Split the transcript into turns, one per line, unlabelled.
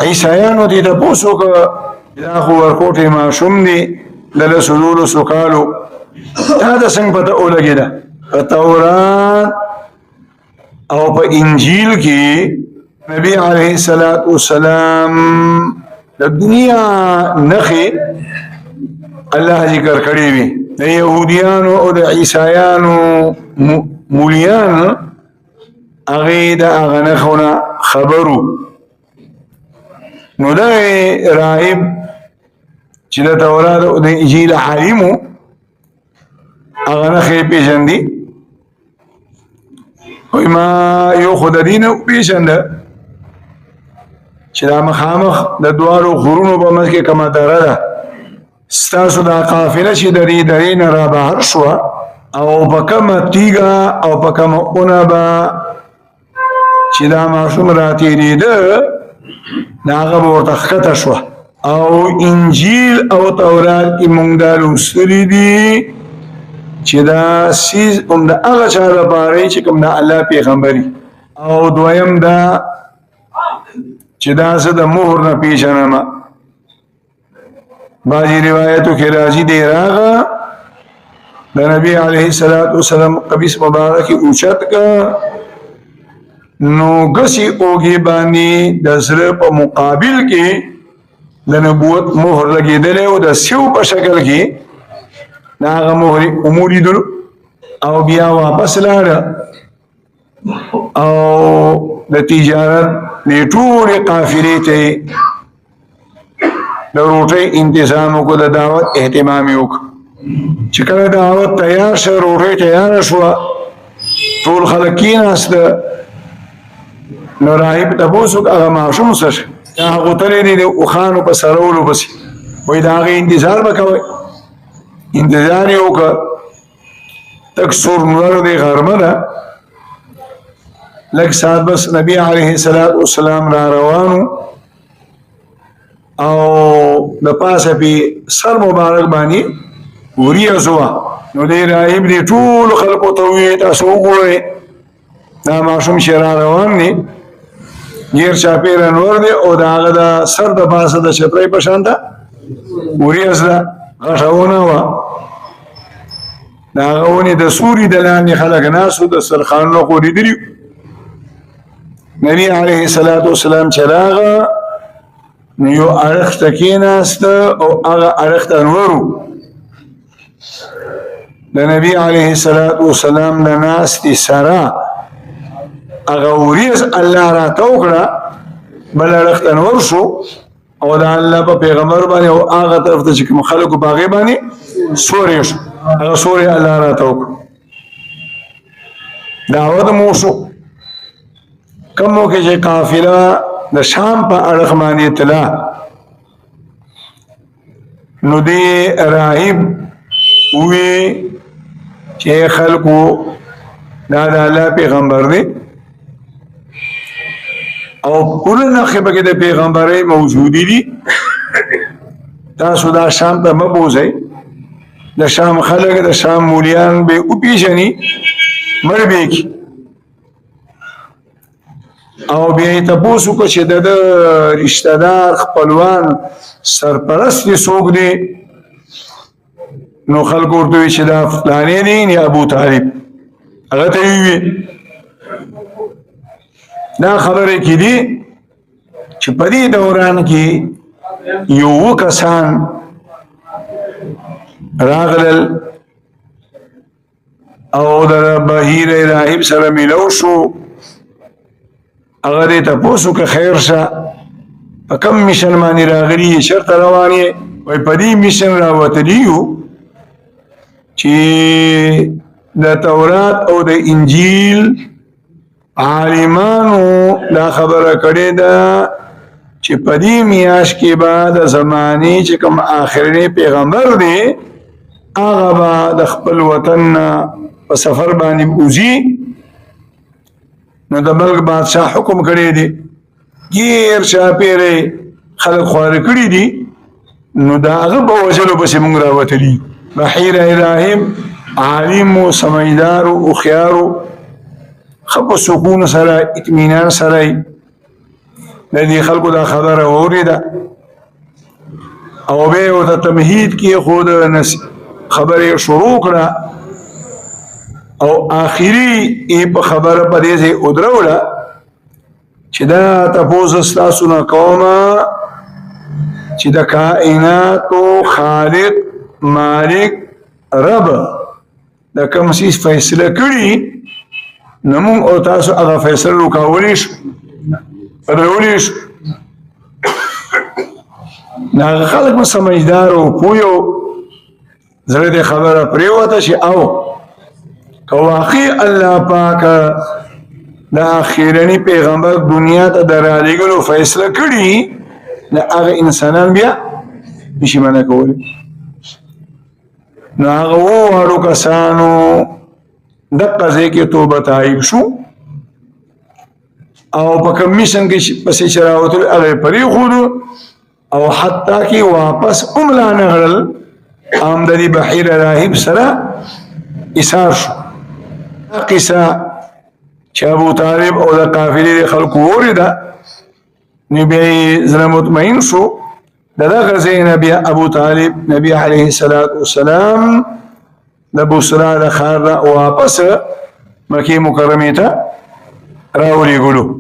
عیسایانو دې تپوس وکړه دا خو ورکوټې ماشوم دی دله څلورو کالو تا ته څنګه پته ولګېده په تورات او په انجیل کې نبی علیه الصلاة والسلام د دنیا نښې الله ذکر کړی وي د یهودیانو او د عیسایانو مولیان هغې د هغه نښو نه خبرو نو دا راهب چې د تورات او د انجیل عالم و هغه نښې پېژندي وایي ما یو خو د دې نه وپېژنده چې دا مخامخ د دواړو غرونو په منځ کې کومه دره ده ستاسو دا قافله چې د دې درې نه را بهر شوه او په کومه تیږه او په کومه اونه به چې دا ماشوم راتېرېده د هغه به ورته ښکته شوه او انجیل او تورات کې مونږ دا لوستلي دي چې دا سیز هم د هغه چا لپاره چې کوم د الله پیغمبري او دویم دا چې دا زه د مهر نه پېژنمه بعضې روایتو کې راځي دی راغه د نبي علیه الصلاة والسلام قمیص مبارک اوچت که نو ګسې اوږې باندې د زړه په مقابل کې د نبوت مهر لګېدلی او د سیو په شکل کې د هغه مهرې ومولیدلو او بیا واپس لاړه او د تجارت دې ټولې قافلې ته د روټۍ انتظام وکړو د دعوت اهتمام یې وکړو چې کله دعوت تیار شه روټۍ تیاره شوه ټول خلک کېناسته نو راهب تپوس وکړه هغه ماشوم څه شه دا غوتلی دی د اوښانو په سرولو پسې وایي د هغې انتظار به کوئ انتظار یې وکړه تک سور نور دی غرمه ده لږ ساعت بس نبی علیه الصلاة والسلام را روانو او د پاسه پې سر مبارک باندې وریځ وه نو دی راهب دې ټولو خلکو ته وویل تاسو وګورئ دا ماشوم چې را روان دی غیر چاپېره نور دی او د هغه د سر د پاسه د چترۍ په شان ته وریځ ده غټه ونه وه د هغه ونې د سوري د لاندې خلک ناست وو د دسترخوانونه خو لیدلي نبي علیه الصلاة والسلام چې راغه نو یو اړخ ته کېناسته او هغه اړخ ته انور و د نبي علیه الصلاة والسلام د ناستې سره هغه وریځ الله راته وکړه بل اړخ ته انور شو او د الله په پیغمبر باندې او هغه طرف ته چې کوم خلکو په هغې باندې سوری شو هغه سوری الله راته وکړو دعوت مو وشو کوم وخت چې قافله د شام په اړخ باندې تله نو دې راهب ووی چې خلکو دا د الله پیغمبر دی او پوره نښې پکې د پیغمبرۍ موجودې دي تاسو دا شام ته مه بوځئ د شام خلک د شام مولیان به وپېژني مړ به یې کړي او بیا یې تپوس وکړه چې د رشته دار خپلوان سرپرست یې څوک دی نو خلکو ورته وویل چې دا فلانی دی یا ابو طالب هغه ته یې وویل دا خبرې کې دي چې په دې دوران کې یو کسان راغلل او د بهیر راهب سره میلو شو هغه دې تپوس وکړه خیر شه په کوم میشن باندې راغلي یې چېرته روان یې وایي په دې میشن راوتلي یو چې د تورات او د انجیل عالمانو دا خبره کړې ده چې په دې میاشت کې به د زمانې چې کوم آخرنی پیغمبر دی هغه به د خپل وطن په سفر باندې وځي نو د بلک بادشاه حکم کړی دی غیر چاپېره خلک خواره کړي دي نو د هغه په وژلو پسې موږ راوتلي بحیر راهب عالم و سمجدار و هوښیار و ښه په سکون سره اطمینان سره د دې خلکو دا خبره واورېده او بیا ورته تمهید کېښوده، خبرې شروع کړه او آخري یې په خبره په دې ځای ودروله چې دا تپوس ستاسو نه کومه چې د کائناتو خالق مالک رب د کوم څیز فیصله کړي نو موږ او تاسو هغه فیصله وکولی شو رولی شو. نو هغه خلک مو سمجدار او پوه زړه دې خبره پرېوته چې او که واقعي الله پاک د آخرني پیغمبر دنیا ته د رالېږلو فیصله کړي نو هغه انسانان بیا نشي منع کولی. نو هغه وواړو کسانو دقه ځای کې توبه طایب شو او په کمیشن کې پسې چې راوتل هغه یې پرېښودو او حتی کې واپس هم لا نه غړل، هم د دې بحیره راهب سره ایثار شو. دا قصه چې ابو طالب او د قافلې د خلکو واورېده نو بیا یې زړه مطمئن شو. د دغه ځای نه بیا ابو طالب نبي علیه السلام د بصرا د ښار نه واپس مکې مکرمې ته راولېږلو.